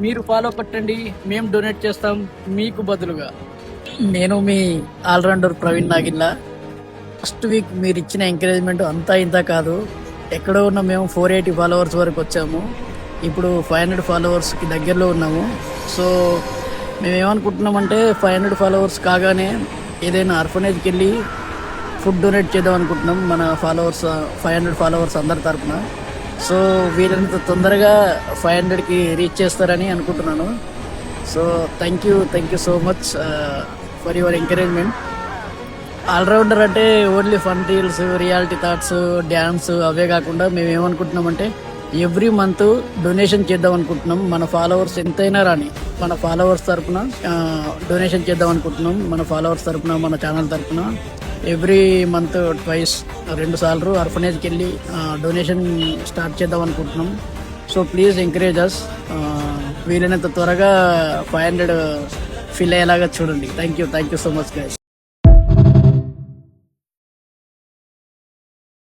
మీరు ఫాలో కొట్టండి, మేము డొనేట్ చేస్తాం మీకు బదులుగా. నేను మీ ఆల్రౌండర్ ప్రవీణ్ నాగిల్లా. ఫస్ట్ వీక్ మీరు ఇచ్చిన ఎంకరేజ్మెంట్ అంతా ఇంత కాదు. ఎక్కడో ఉన్న మేము 480 ఫాలోవర్స్ వరకు వచ్చాము. ఇప్పుడు 500 ఫాలోవర్స్కి దగ్గరలో ఉన్నాము. సో మేము ఏమనుకుంటున్నామంటే 500 ఫాలోవర్స్ కాగానే ఏదైనా ఆర్ఫనేజ్కి వెళ్ళి ఫుడ్ డొనేట్ చేద్దాం అనుకుంటున్నాం మన 500 ఫాలోవర్స్ అందరి తరపున. సో వీరంత తొందరగా 500కి రీచ్ చేస్తారని అనుకుంటున్నాను. So thank you so much for your encouragement. Allrounder అంటే only fun reels, reality thoughts, dance అవే కాకుండా మేము ఏమనుకుంటున్నామంటే ఎవ్రీ మంత్ డొనేషన్ చేద్దాం అనుకుంటున్నాం. మన ఫాలోవర్స్ ఎంతైనా రాని మన ఫాలోవర్స్ తరపున డొనేషన్ చేద్దాం అనుకుంటున్నాం. మన ఫాలోవర్స్ తరపున, మన ఛానల్ తరపున ఎవ్రీ మంత్ ట్వైస్ 2 సార్లు ఆర్ఫనేజ్కి వెళ్ళి డొనేషన్ స్టార్ట్ చేద్దాం అనుకుంటున్నాం. So please encourage us. వీలైనంత త్వరగా 500 ఫిల్ అయ్యేలాగా చూడండి. Thank you so much guys.